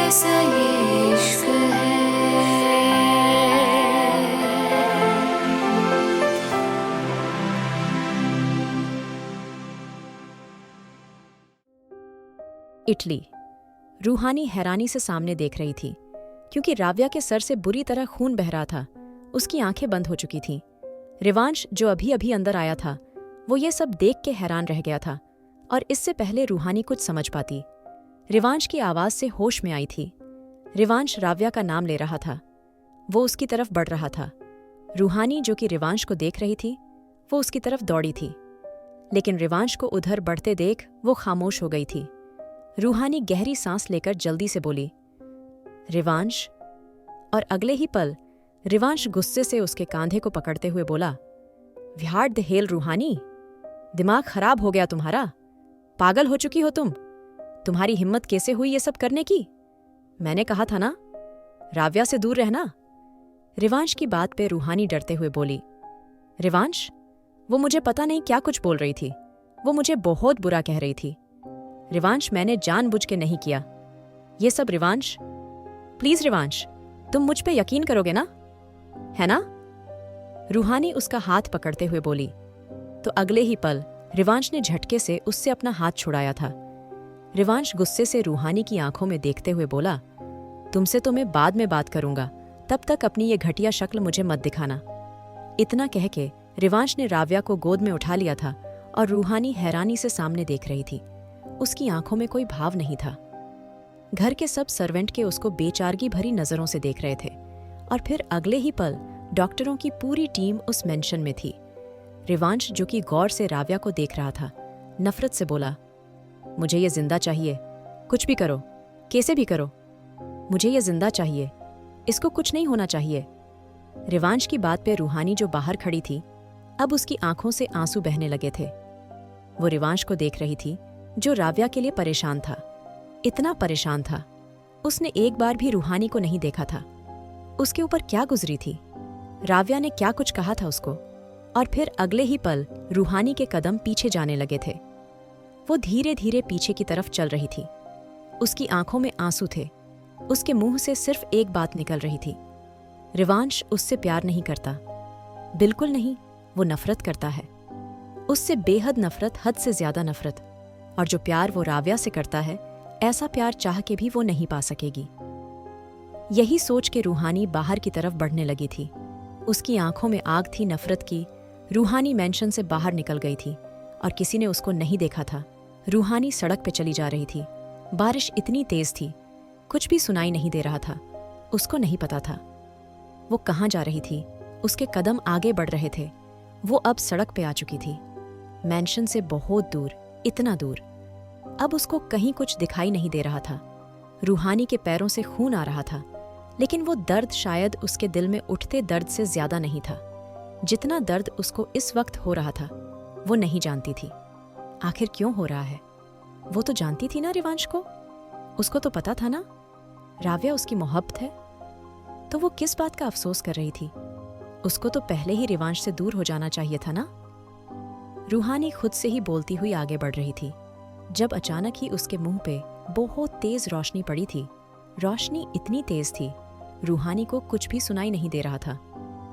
कैसा ये इश्क है। इटली। रूहानी हैरानी से सामने देख रही थी, क्योंकि राव्या के सर से बुरी तरह खून बह रहा था। उसकी आंखें बंद हो चुकी थीं। रिवांश, जो अभी अभी अंदर आया था, वो ये सब देख के हैरान रह गया था, और इससे पहले रूहानी कुछ समझ पाती। रिवांश की आवाज से होश में आई थी। रिवांश राव्या का नाम ले रहा था। वो उसकी तरफ बढ़ रहा था। रूहानी, जो कि रिवांश को देख रही थी, वो उसकी तरफ दौड़ी थी, लेकिन रिवांश को उधर बढ़ते देख वो खामोश हो गई थी। रूहानी गहरी सांस लेकर जल्दी से बोली, रिवांश। और अगले ही पल रिवांश गुस्से से उसके कांधे को पकड़ते हुए बोला, व्हाट द हेल रूहानी, दिमाग खराब हो गया तुम्हारा? पागल हो चुकी हो तुम? तुम्हारी हिम्मत कैसे हुई ये सब करने की? मैंने कहा था ना, राव्या से दूर रहना। रिवांश की बात पे रूहानी डरते हुए बोली, रिवांश, वो मुझे पता नहीं क्या कुछ बोल रही थी। वो मुझे बहुत बुरा कह रही थी। रिवांश, मैंने जानबूझ के नहीं किया ये सब। रिवांश, प्लीज रिवांश, तुम मुझ पे यकीन करोगे ना, है ना? रूहानी उसका हाथ पकड़ते हुए बोली। तो अगले ही पल रिवांश ने झटके से उससे अपना हाथ छुड़ाया था। रिवांश गुस्से से रूहानी की आंखों में देखते हुए बोला, तुमसे तो मैं बाद में बात करूंगा, तब तक अपनी ये घटिया शक्ल मुझे मत दिखाना। इतना कह के रिवांश ने राव्या को गोद में उठा लिया था, और रूहानी हैरानी से सामने देख रही थी। उसकी आंखों में कोई भाव नहीं था। घर के सब सर्वेंट के उसको बेचारगी भरी नजरों से देख रहे थे, और फिर अगले ही पल डॉक्टरों की पूरी टीम उस मेंशन में थी। रिवांश, जो कि गौर से राव्या को देख रहा था, नफरत से बोला, मुझे ये जिंदा चाहिए, कुछ भी करो, कैसे भी करो, मुझे ये जिंदा चाहिए, इसको कुछ नहीं होना चाहिए। रिवांश की बात पे रूहानी, जो बाहर खड़ी थी, अब उसकी आंखों से आंसू बहने लगे थे। वो रिवांश को देख रही थी, जो राव्या के लिए परेशान था। इतना परेशान था, उसने एक बार भी रूहानी को नहीं देखा था। उसके ऊपर क्या गुजरी थी? राव्या ने क्या कुछ कहा था उसको? और फिर अगले ही पल रूहानी के कदम पीछे जाने लगे थे। वो धीरे धीरे पीछे की तरफ चल रही थी। उसकी आंखों में आंसू थे। उसके मुंह से सिर्फ एक बात निकल रही थी, रिवांश उससे प्यार नहीं करता। बिल्कुल नहीं, वो नफरत करता है। उससे बेहद नफरत, हद से ज्यादा नफरत। और जो प्यार वो राव्या से करता है, ऐसा प्यार चाह के भी वो नहीं पा सकेगी। यही सोच के रूहानी बाहर की तरफ बढ़ने लगी थी। उसकी आंखों में आग थी नफरत की। रूहानी मेंशन से बाहर निकल गई थी, और किसी ने उसको नहीं देखा था। रूहानी सड़क पे चली जा रही थी। बारिश इतनी तेज थी, कुछ भी सुनाई नहीं दे रहा था। उसको नहीं पता था वो कहाँ जा रही थी। उसके कदम आगे बढ़ रहे थे। वो अब सड़क पे आ चुकी थी, मेंशन से बहुत दूर, इतना दूर। अब उसको कहीं कुछ दिखाई नहीं दे रहा था। रूहानी के पैरों से खून आ रहा था, लेकिन वो दर्द शायद उसके दिल में उठते दर्द से ज्यादा नहीं था। जितना दर्द उसको इस वक्त हो रहा था, वो नहीं जानती थी। आखिर क्यों हो रहा है? वो तो जानती थी ना रिवांश को। उसको तो पता था ना राव्या उसकी मोहब्बत है। तो वो किस बात का अफसोस कर रही थी? उसको तो पहले ही रिवांश से दूर हो जाना चाहिए था ना। रूहानी खुद से ही बोलती हुई आगे बढ़ रही थी, जब अचानक ही उसके मुंह पे बहुत तेज रोशनी पड़ी थी। रोशनी इतनी तेज थी, रूहानी को कुछ भी सुनाई नहीं दे रहा था।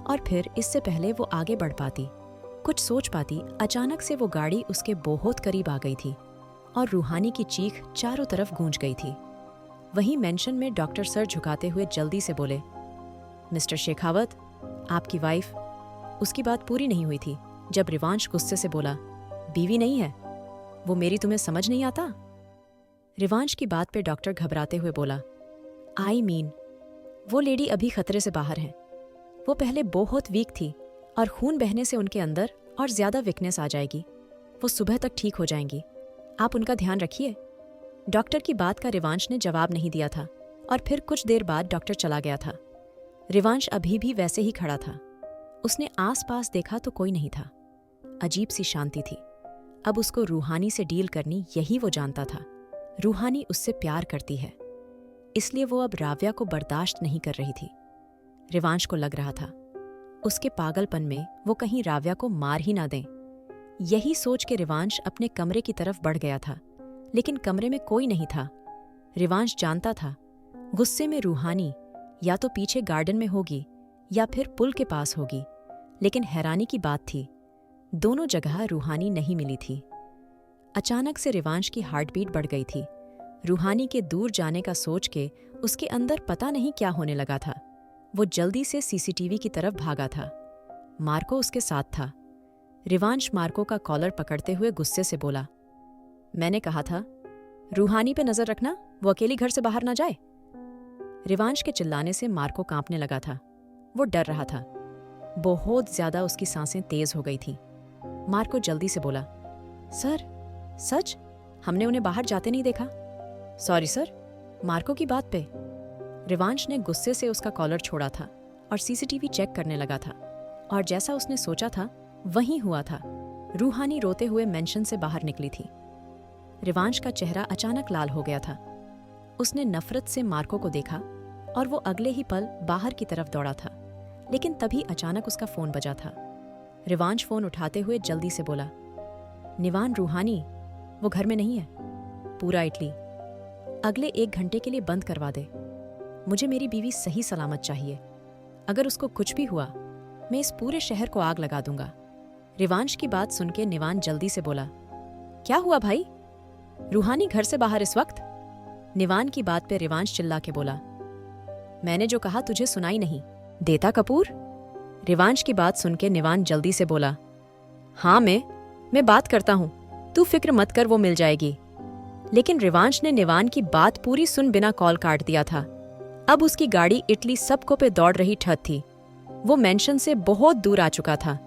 और फिर इससे पहले वो आगे बढ़ पाती, कुछ सोच पाती, अचानक से वो गाड़ी उसके बहुत करीब आ गई थी, और रूहानी की चीख चारों तरफ गूंज गई थी। वहीं मेंशन में डॉक्टर सर झुकाते हुए जल्दी से बोले, मिस्टर शेखावत, आपकी वाइफ। उसकी बात पूरी नहीं हुई थी जब रिवांश गुस्से से बोला, बीवी नहीं है वो मेरी, तुम्हें समझ नहीं आता? रिवांश की बात पे डॉक्टर घबराते हुए बोला, आई मीन, वो लेडी अभी खतरे से बाहर है। वो पहले बहुत वीक थी, और खून बहने से उनके अंदर और ज्यादा वीकनेस आ जाएगी। वो सुबह तक ठीक हो जाएंगी, आप उनका ध्यान रखिए। डॉक्टर की बात का रिवांश ने जवाब नहीं दिया था, और फिर कुछ देर बाद डॉक्टर चला गया था। रिवांश अभी भी वैसे ही खड़ा था। उसने आसपास देखा तो कोई नहीं था। अजीब सी शांति थी। अब उसको रूहानी से डील करनी, यही वो जानता था। रूहानी उससे प्यार करती है, इसलिए वो अब राव्या को बर्दाश्त नहीं कर रही थी। रिवांश को लग रहा था उसके पागलपन में वो कहीं राव्या को मार ही ना दें। यही सोच के रिवांश अपने कमरे की तरफ बढ़ गया था, लेकिन कमरे में कोई नहीं था। रिवांश जानता था गुस्से में रूहानी या तो पीछे गार्डन में होगी या फिर पुल के पास होगी, लेकिन हैरानी की बात थी, दोनों जगह रूहानी नहीं मिली थी। अचानक से रिवांश की हार्ट बीट बढ़ गई थी। रूहानी के दूर जाने का सोच के उसके अंदर पता नहीं क्या होने लगा था। वो जल्दी से सीसीटीवी की तरफ भागा था। मार्को उसके साथ था। रिवांश मार्को का कॉलर पकड़ते हुए गुस्से से बोला, मैंने कहा था रूहानी पे नजर रखना, वो अकेली घर से बाहर ना जाए। रिवांश के चिल्लाने से मार्को कांपने लगा था। वो डर रहा था। बहुत ज्यादा उसकी सांसें तेज हो गई थीं। मार्को जल्दी से बोला, सर, सच? हमने उन्हें बाहर जाते नहीं देखा। Sorry sir. मार्को की बात पे रिवांश ने गुस्से से उसका कॉलर छोड़ा था और सीसीटीवी चेक करने लगा था। और जैसा उसने सोचा था वही हुआ था। रूहानी रोते हुए मेंशन से बाहर निकली थी। रिवांश का चेहरा अचानक लाल हो गया था। उसने नफरत से मार्को को देखा और वो अगले ही पल बाहर की तरफ दौड़ा था। लेकिन तभी अचानक उसका फोन बजा था। रिवांश फोन उठाते हुए जल्दी से बोला, निवान, रूहानी वो घर में नहीं है। पूरा इटली अगले 1 घंटे के लिए बंद करवा दे। मुझे मेरी बीवी सही सलामत चाहिए। अगर उसको कुछ भी हुआ, मैं इस पूरे शहर को आग लगा दूंगा। रिवांश की बात सुनके निवान जल्दी से बोला, क्या हुआ भाई? रूहानी घर से बाहर इस वक्त? निवान की बात पे रिवांश चिल्ला के बोला, मैंने जो कहा तुझे सुनाई नहीं? देता कपूर? रिवांश की बात सुनके निवान जल्दी से बोला, हाँ मैं बात करता हूं, तू फिक्र मत कर, वो मिल जाएगी। लेकिन रिवांश ने निवान की बात पूरी सुन बिना कॉल काट दिया था। अब उसकी गाड़ी इटली सबको पे दौड़ रही ठहर थी। वो मेंशन से बहुत दूर आ चुका था,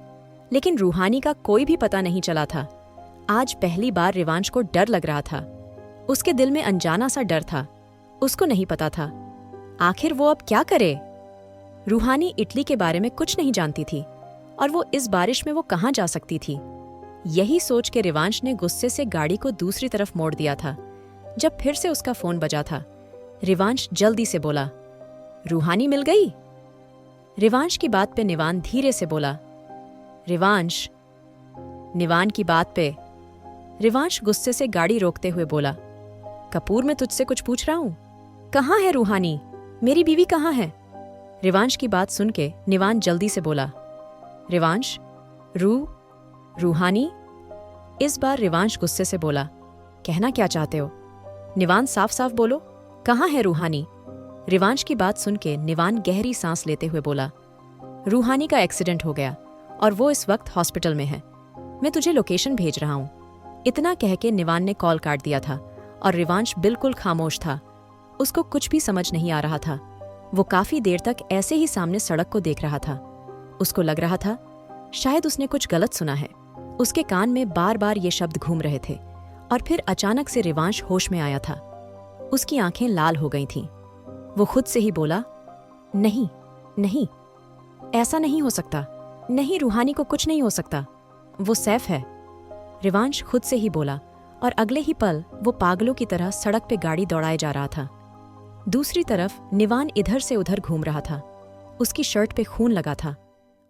लेकिन रूहानी का कोई भी पता नहीं चला था। आज पहली बार रिवांश को डर लग रहा था। उसके दिल में अनजाना सा डर था। उसको नहीं पता था आखिर वो अब क्या करे। रूहानी इटली के बारे में कुछ नहीं जानती थी और वो इस बारिश में वो कहाँ जा सकती थी। यही सोच के रिवांश ने गुस्से से गाड़ी को दूसरी तरफ मोड़ दिया था। जब फिर से उसका फोन बजा था, रिवांश जल्दी से बोला, रूहानी मिल गई? रिवांश की बात पे निवान धीरे से बोला, रिवांश। निवान की बात पे रिवांश गुस्से से गाड़ी रोकते हुए बोला, कपूर, मैं तुझसे कुछ पूछ रहा हूं। कहाँ है रूहानी? मेरी बीवी कहाँ है? रिवांश की बात सुन के निवान जल्दी से बोला, रिवांश, रूहानी? इस बार रिवांश गुस्से से बोला, कहना क्या चाहते हो? निवान, साफ साफ बोलो, कहाँ है रूहानी? रिवांश की बात सुन के निवान गहरी सांस लेते हुए बोला, रूहानी का एक्सीडेंट हो गया और वो इस वक्त हॉस्पिटल में है। मैं तुझे लोकेशन भेज रहा हूं। इतना कह के निवान ने कॉल काट दिया था और रिवांश बिल्कुल खामोश था। उसको कुछ भी समझ नहीं आ रहा था। वो काफी देर तक ऐसे ही सामने सड़क को देख रहा था। उसको लग रहा था शायद उसने कुछ गलत सुना है। उसके कान में बार बार ये शब्द घूम रहे थे और फिर अचानक से रिवांश होश में आया था। उसकी आंखें लाल हो गई थीं। वो खुद से ही बोला, नहीं नहीं, ऐसा नहीं हो सकता। नहीं, रूहानी को कुछ नहीं हो सकता, वो सैफ है। रिवांश खुद से ही बोला और अगले ही पल वो पागलों की तरह सड़क पे गाड़ी दौड़ाए जा रहा था। दूसरी तरफ निवान इधर से उधर घूम रहा था। उसकी शर्ट पे खून लगा था।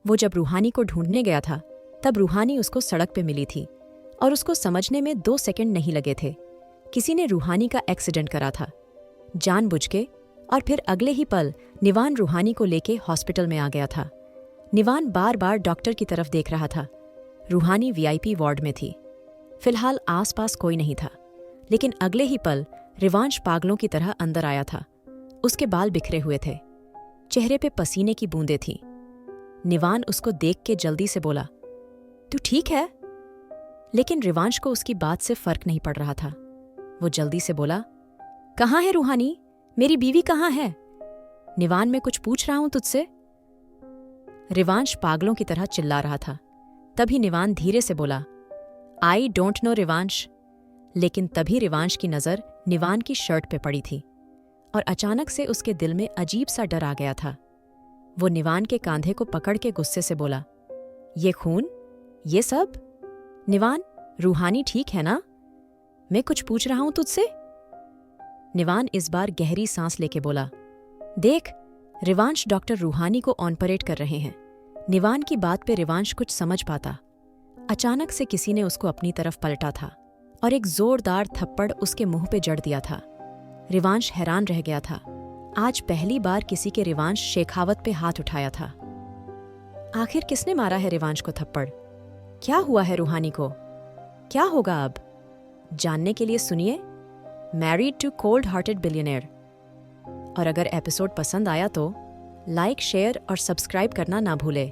वो जब रूहानी को ढूंढने गया था तब रूहानी उसको सड़क पे मिली थी और उसको समझने में 2 सेकंड नहीं लगे थे। किसी ने रूहानी का एक्सीडेंट करा था जानबूझ के। और फिर अगले ही पल निवान रूहानी को लेके हॉस्पिटल में आ गया था। निवान बार बार डॉक्टर की तरफ देख रहा था। रूहानी वीआईपी वार्ड में थी। फिलहाल आसपास कोई नहीं था, लेकिन अगले ही पल रिवांश पागलों की तरह अंदर आया था। उसके बाल बिखरे हुए थे, चेहरे पे पसीने की बूंदें थीं। निवान उसको देख के जल्दी से बोला, तू ठीक है? लेकिन रिवांश को उसकी बात से फर्क नहीं पड़ रहा था। वो जल्दी से बोला, कहाँ है रूहानी? मेरी बीवी कहाँ है? निवान, मैं कुछ पूछ रहा हूं तुझसे। रिवांश पागलों की तरह चिल्ला रहा था। तभी निवान धीरे से बोला, आई डोंट नो रिवांश। लेकिन तभी रिवांश की नजर निवान की शर्ट पे पड़ी थी और अचानक से उसके दिल में अजीब सा डर आ गया था। वो निवान के कांधे को पकड़ के गुस्से से बोला, ये खून, ये सब? निवान, रूहानी ठीक है ना? मैं कुछ पूछ रहा हूं तुझसे। निवान इस बार गहरी सांस लेके बोला, देख, रिवांश डॉक्टर रूहानी को ऑनपरेट कर रहे हैं। निवान की बात पे रिवांश कुछ समझ पाता। अचानक से किसी ने उसको अपनी तरफ पलटा था और एक जोरदार थप्पड़ उसके मुंह पे जड़ दिया था। रिवांश हैरान रह गया था। आज पहली बार किसी के रिवांश शेखावत पे हाथ उठाया था। आखिर किसने मारा है रिवांश को थप्पड़? क्या हुआ है रूहानी को? क्या होगा अब? जानने के लिए सुनिए married to cold hearted billionaire. और अगर एपिसोड पसंद आया तो लाइक, शेयर और सब्सक्राइब करना ना भूले।